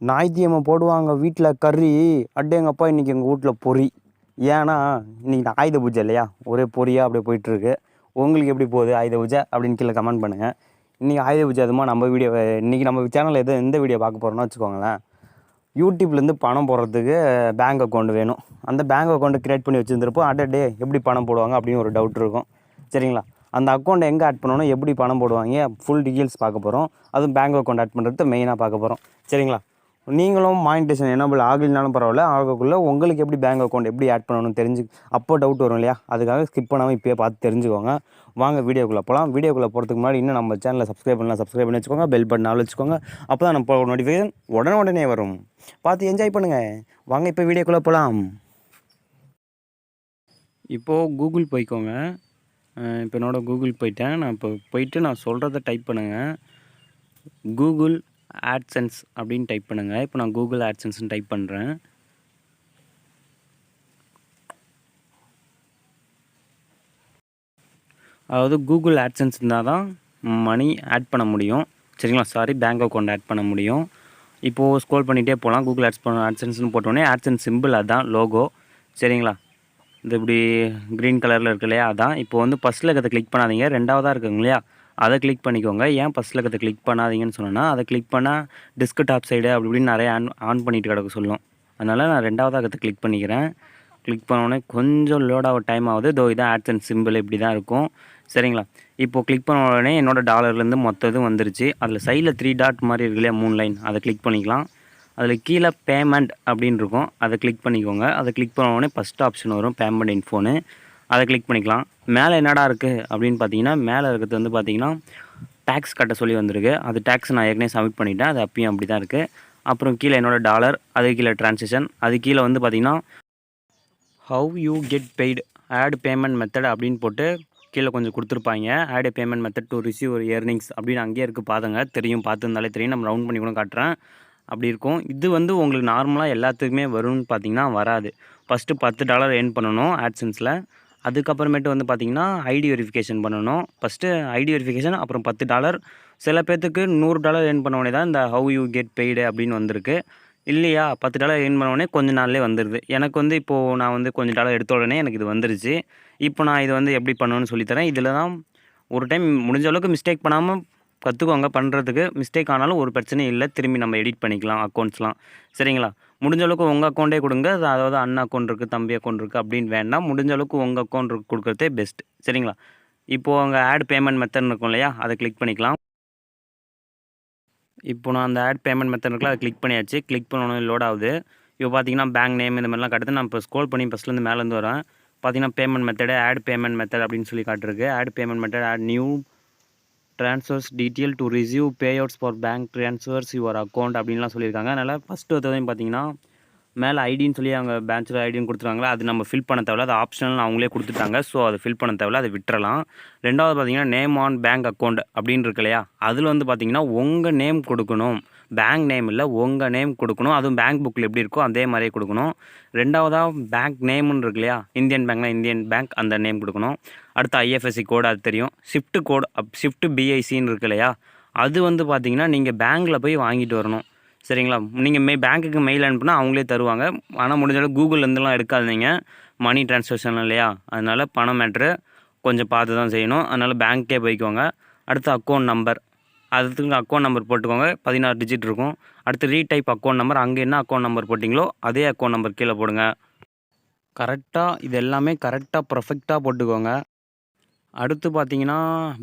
ஞாயிற்றுக்கிழமை போடுவாங்க வீட்டில் கறி. அடேங்கப்பா இன்றைக்கி எங்கள் வீட்டில் பொரி. ஏன்னா இன்றைக்கி ஆயுத பூஜை இல்லையா, ஒரே பொரியாக அப்படியே போயிட்டுருக்கு. உங்களுக்கு எப்படி போகுது ஆயுத பூஜை அப்படின்னு கீழே கமெண்ட் பண்ணுங்கள். இன்றைக்கி ஆயுத பூஜை அதுமா நம்ம வீடியோ இன்றைக்கி நம்ம சேனலில் எந்த வீடியோ பார்க்க போகிறோம்னு வச்சுக்கோங்களேன். யூடியூப்லேருந்து பணம் போடுறதுக்கு பேங்க் அக்கௌண்ட் வேணும். அந்த பேங்க் அக்கௌண்ட்டு க்ரியேட் பண்ணி வச்சுருந்துருப்போம். டே எப்படி பணம் போடுவாங்க அப்படின்னு ஒரு டவுட் இருக்கும். சரிங்களா, அந்த அக்கௌண்ட்டை எங்கே ஆட் பண்ணணும், எப்படி பணம் போடுவாங்க, ஃபுல் டீட்டெயில்ஸ் பார்க்க போகிறோம். அதுவும் பேங்க் அக்கௌண்ட் ஆட் பண்ணுறது மெயினாக பார்க்க போகிறோம். சரிங்களா, நீங்களும் மானிட்டேஷன் எனேபிள் ஆகலைனாலும் பரவாயில்ல, ஆகக்குள்ளே உங்களுக்கு எப்படி பேங்க் அக்கௌண்ட் எப்படி ஆட் பண்ணணும்னு அப்போ டவுட் வரும் இல்லையா, அதுக்காக ஸ்கிப் பண்ணாமல் இப்போயே பார்த்து தெரிஞ்சுக்கோங்க. வாங்க வீடியோக்குள்ளே போகலாம். வீடியோக்குள்ளே போகிறதுக்கு முன்னாடி இன்னும் நம்ம சேனலை சப்ஸ்கிரைப் பண்ணி வச்சுக்கோங்க. பெல் பட்டன் ஆல் வச்சுக்கோங்க. அப்போ தான் நம்ம நோட்டிஃபிகேஷன் உடனே வரும். பார்த்து என்ஜாய் பண்ணுங்கள். வாங்க இப்போ வீடியோக்குள்ளே போகலாம். இப்போது கூகுள் போய்க்கோங்க. இப்போ என்னோட கூகுள் போயிட்டேன். நான் இப்போ போயிட்டு நான் சொல்கிறத டைப் பண்ணுங்கள். கூகுள் ஆட்சென்ஸ் அப்படின்னு டைப் பண்ணுங்கள். இப்போ நான் கூகுள் ஆட்சென்ஸ்னு டைப் பண்ணுறேன். அதாவது கூகுள் ஆட்சென்ஸ் இருந்தால் தான் மணி ஆட் பண்ண முடியும். சரிங்களா, பேங்க் அக்கௌண்ட் ஆட் பண்ண முடியும். இப்போது ஸ்க்ரோல் பண்ணிகிட்டே போகலாம். கூகுள் ஆட்சென்ஸ்னு போட்டோடனே ஆட்சென்ஸ் சிம்பிள் அதுதான் லோகோ. சரிங்களா, இது இப்படி க்ரீன் கலரில் இருக்கு இல்லையா, அதான். இப்போ வந்து ஃபஸ்ட்டில் இருக்கிறத கிளிக் பண்ணாதீங்க, ரெண்டாவதாக இருக்குங்க இல்லையா, அதை கிளிக் பண்ணிக்கோங்க. ஏன் ஃபஸ்ட்டில் இருக்கிறத கிளிக் பண்ணாதீங்கன்னு சொன்னேன்னா, அதை கிளிக் பண்ணால் டெஸ்க்டாப் சைடு அப்படி இப்படின்னு நிறைய ஆன் பண்ணிட்டு கிடக்க சொல்லும். அதனால் நான் ரெண்டாவதாக இருக்கிறத கிளிக் பண்ணிக்கிறேன். கிளிக் பண்ணோடனே கொஞ்சம் லோட் ஆக டைம் ஆகுது. இதான் ஆட்சென்ஸ் சிம்பிள் இப்படி தான் இருக்கும். சரிங்களா, இப்போது கிளிக் பண்ண உடனே என்னோட டாலர்லேருந்து மொத்த இதுவும் வந்துருச்சு. அதில் சைடில் 3 டாட் மாதிரி இருக்கு இல்லையா, 3 லைன், அதை கிளிக் பண்ணிக்கலாம். அதில் கீழே பேமெண்ட் அப்படின்னு இருக்கும், அதை கிளிக் பண்ணிக்கோங்க. அதை கிளிக் பண்ண உடனே ஃபஸ்ட் ஆப்ஷன் வரும் பேமெண்ட் இன்ஃபோனு, அதை கிளிக் பண்ணிக்கலாம். மேலே என்னடா இருக்குது அப்படின்னு பார்த்தீங்கன்னா, மேலே இருக்கிறது வந்து பார்த்தீங்கன்னா டேக்ஸ் கட்ட சொல்லி வந்திருக்கு. அது டேக்ஸ் நான் ஏற்கனவே சப்மிட் பண்ணிவிட்டேன், அது அப்பயும் அப்படி தான் இருக்குது. அப்புறம் கீழே என்னோடய டாலர், அது கீழே ட்ரான்சாக்ஷன், அது கீழே வந்து பார்த்தீங்கன்னா how you get paid add payment method அப்படின்னு போட்டு கீழே கொஞ்சம் கொடுத்துருப்பாங்க. Add payment method to receive ஒரு ஏர்னிங்ஸ் அப்படின்னு அங்கேயே இருக்குது, பாருங்க. தெரியும், பார்த்துருந்தாலே தெரியும். நம்ம ரவுண்ட் பண்ணி கூட காட்டுறேன். அப்படி இருக்கும். இது வந்து உங்களுக்கு நார்மலாக எல்லாத்துக்குமே வரும்னு பார்த்தீங்கன்னா வராது. ஃபஸ்ட்டு $10 ஏர்ன் பண்ணணும் ஆட்சென்ஸில். அதுக்கப்புறமேட்டு வந்து பார்த்தீங்கன்னா ஐடி வெரிஃபிகேஷன் பண்ணணும். ஃபஸ்ட்டு ஐடி வெரிஃபிகேஷன், அப்புறம் $10. சில பேர்த்துக்கு $100 ஏர்ன் பண்ண தான் இந்த ஹவ் யூ கெட் பெய்டு அப்படின்னு வந்திருக்கு. இல்லையா, $10 ஏர்ன் பண்ண உடனே கொஞ்ச நாள்லேயே வந்துடுது. எனக்கு வந்து இப்போது நான் வந்து கொஞ்சம் டாலர் எடுத்த உடனே எனக்கு இது வந்துருச்சு. இப்போ நான் இது வந்து எப்படி பண்ணணும்னு சொல்லித்தரேன். இதில் தான் ஒரு டைம் முடிஞ்ச அளவுக்கு மிஸ்டேக் பண்ணாமல் கற்றுக்கோங்க பண்ணுறதுக்கு. மிஸ்டேக் ஆனாலும் ஒரு பிரச்சனையும் இல்லை, திரும்பி நம்ம எடிட் பண்ணிக்கலாம் அக்கௌண்ட்ஸ்லாம். சரிங்களா, முடிஞ்ச அளவுக்கு உங்கள் அக்கௌண்ட்டே கொடுங்க. அதாவது அண்ணன் அக்கௌண்ட் இருக்குது, தம்பி அக்கௌண்ட் இருக்குது அப்படின்னு வேண்டாம். முடிஞ்ச அளவுக்கு உங்கள் அக்கௌண்ட் கொடுக்குறதே பெஸ்ட். சரிங்களா, இப்போது அங்கே ஆட் பேமெண்ட் மெத்தட் இருக்கும் இல்லையா, அதை கிளிக் பண்ணிக்கலாம். இப்போ நான் அந்த ஆட் பேமெண்ட் மெத்தட் இருக்குல்ல, அதை கிளிக் பண்ணியாச்சு. கிளிக் பண்ணோன்னே லோட் ஆகுது. இப்போ பார்த்தீங்கன்னா பேங்க் நேம் இந்த மாதிரிலாம் காட்டுது. நான் இப்போ ஸ்க்ரோல் பண்ணி ஃபஸ்ட்லேருந்து மேலேருந்து வரேன். பார்த்தீங்கன்னா payment method, add payment method அப்படின்னு சொல்லி காட்டுருக்கு. Add payment method, add new transfers detail to receive payouts for bank transfers your account அப்படின்லாம் சொல்லியிருக்காங்க. அதனால் ஃபஸ்ட்டு ஒருத்ததையும் பார்த்தீங்கன்னா மேலே ஐடின்னு சொல்லி அவங்க பேங்க்கில் ஐடின்னு கொடுத்துருக்காங்களா, அது நம்ம ஃபில் பண்ண தேவையில்ல. அது ஆப்ஷனல் அவங்களே கொடுத்துட்டாங்க. ஸோ அதை ஃபில் பண்ண தேவையில்ல, அதை விட்டுறலாம். ரெண்டாவது பார்த்தீங்கன்னா நேம் ஆன் பேங்க் அக்கௌண்ட் அப்படின்னு இருக்கு இல்லையா, அதில் வந்து பார்த்தீங்கன்னா உங்கள் நேம் கொடுக்கணும். பேங்க் நேம் இல்லை, உங்கள் நேம் கொடுக்கணும். அதுவும் பேங்க் புக்கில் எப்படி இருக்கோ அதே மாதிரியே கொடுக்கணும். ரெண்டாவதாக பேங்க் நேம்னு இருக்கு இல்லையா, இந்தியன் பேங்க்னா இந்தியன் பேங்க் அந்த நேம் கொடுக்கணும். அடுத்து ஐஎஃப்எஸ்சி கோடு, அது தெரியும். ஷிஃப்ட் கோடு, ஷிஃப்ட் பிஐசின்னு இருக்கு இல்லையா, அது வந்து பார்த்தீங்கன்னா நீங்கள் பேங்க்கில் போய் வாங்கிட்டு வரணும். சரிங்களா, நீங்கள் பேங்க்குக்கு மெயில் அனுப்புனா அவங்களே தருவாங்க. ஆனால் முடிஞ்ச அளவுக்கு கூகுள்லேருந்துலாம் எடுக்காதீங்க, மணி ட்ரான்ஸ்ஃபர்ஷன் இல்லையா, அதனால் பணம் மேட்ரு கொஞ்சம் பார்த்து தான் செய்யணும். அதனால் பேங்க்கே போய்க்கோங்க. அடுத்து அக்கௌண்ட் நம்பர், அதுக்கு அக்கௌண்ட் நம்பர் போட்டுக்கோங்க. 16 டிஜிட் இருக்கும். அடுத்து ரீடைப் அக்கௌண்ட் நம்பர், அங்கே என்ன அக்கௌண்ட் நம்பர் போட்டிங்களோ அதே அக்கௌண்ட் நம்பர் கீழே போடுங்க. கரெக்டாக இது எல்லாமே கரெக்டாக பர்ஃபெக்டாக போட்டுக்கோங்க. அடுத்து பார்த்தீங்கன்னா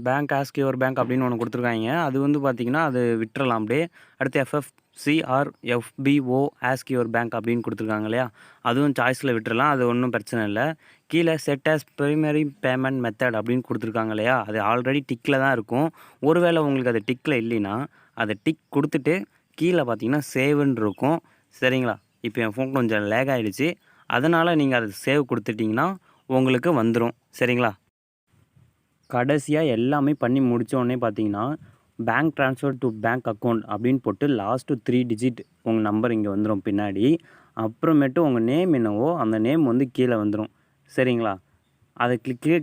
பேங்க் ஆஸ்க் யுவர் பேங்க் அப்படின்னு ஒன்று கொடுத்துருக்காங்க. அது வந்து பார்த்தீங்கன்னா அது விட்டுறலாம் அப்படியே. அடுத்து எஃப்எஃப்சிஆர் எஃபிஓ ஆஸ்க் யுவர் பேங்க் அப்படின்னு கொடுத்துருக்காங்க இல்லையா, அதுவும் சாய்ஸில் விட்டுறலாம், அது ஒன்றும் பிரச்சனை இல்லை. கீழே set as primary payment method அப்படின்னு கொடுத்துருக்காங்க இல்லையா, அது ஆல்ரெடி டிக்கில் தான் இருக்கும். ஒருவேளை உங்களுக்கு அது டிக்கில் இல்லைன்னா அதை டிக் கொடுத்துட்டு கீழே பார்த்தீங்கன்னா சேவ்ன்னு இருக்கும். சரிங்களா, இப்போ என் ஃபோன் கொஞ்சம் லேக் ஆகிடுச்சு, அதனால் நீங்கள் அதை சேவ் கொடுத்துட்டிங்கன்னா உங்களுக்கு வந்துடும். சரிங்களா, கடைசியாக எல்லாமே பண்ணி முடித்தோடனே பார்த்தீங்கன்னா bank transfer to bank account அப்படின்னு போட்டு லாஸ்ட்டு 3 டிஜிட் உங்கள் நம்பர் இங்கே வந்துடும் பின்னாடி. அப்புறமேட்டு உங்கள் நேம் என்னவோ அந்த நேம் வந்து கீழே வந்துடும். சரிங்களா, அதை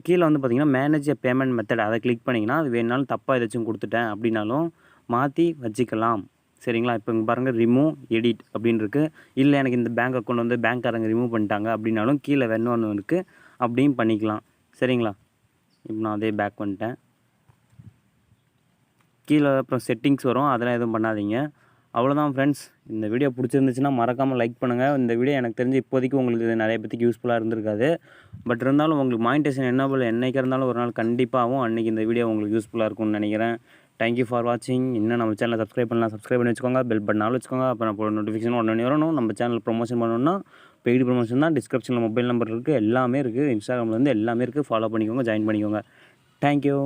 கீழே வந்து பார்த்தீங்கன்னா மேனேஜ் பேமெண்ட் மெத்தட், அதை கிளிக் பண்ணிங்கன்னா அது வேணுனாலும் தப்பாக ஏதாச்சும் கொடுத்துட்டேன் அப்படின்னாலும் மாற்றி வச்சுக்கலாம். சரிங்களா? இப்போ இங்கே பாருங்கள் ரிமூவ் எடிட் அப்படின்னு இருக்குது. இல்லை எனக்கு இந்த பேங்க் அக்கௌண்ட் வந்து பேங்க்காரங்க ரிமூவ் பண்ணிட்டாங்க அப்படின்னாலும் கீழே இன்னொன்று இருக்குது, அப்படியும் பண்ணிக்கலாம். சரிங்களா? இப்போ நான் அதே பேக் வந்துட்டேன். கீழே அப்புறம் செட்டிங்ஸ் வரும், அதெல்லாம் எதுவும் பண்ணாதீங்க. அவ்வளோதான் ஃப்ரெண்ட்ஸ். இந்த வீடியோ பிடிச்சிருந்துச்சுன்னா மறக்காமல் லைக் பண்ணுங்கள். இந்த வீடியோ எனக்கு தெரிஞ்சு இப்போதைக்கு உங்களுக்கு நிறைய பேத்துக்கு யூஸ்ஃபுல்லாக இருந்திருக்காது. பட் இருந்தாலும் உங்களுக்கு மானிட்டேஷன் என்னபிள் என்றைக்கு இருந்தாலும் ஒரு நாள் கண்டிப்பாகவும் அன்றைக்கி இந்த வீடியோ உங்களுக்கு யூஸ்ஃபுல்லாக இருக்கும்னு நினைக்கிறேன். தேங்க்யூ ஃபார் வாட்சிங். இன்னும் நம்ம சேனலை சப்ஸ்கிரைப் பண்ணலாம், சப்ஸ்கிரைப் பண்ணி வச்சுக்கோங்க. பெல் பட்டன் ஆல் வச்சுக்கோங்க. அப்புறம் அப்போ நோட்டிஃபிகேஷன் உடனே வரணும். நம்ம சேனல் ப்ரொமோஷன் பண்ணணும்னா பெய்டு ப்ரொமோஷன் தான். டிஸ்கிரிப்ஷனில் மொபைல் நம்பர் இருக்குது, எல்லாமே இருக்குது. இன்ஸ்டாகிராமில் வந்து எல்லாமே இருக்குது. ஃபாலோ பண்ணிக்கோங்க, ஜாயின் பண்ணிக்கோங்க. தேங்க்யூ.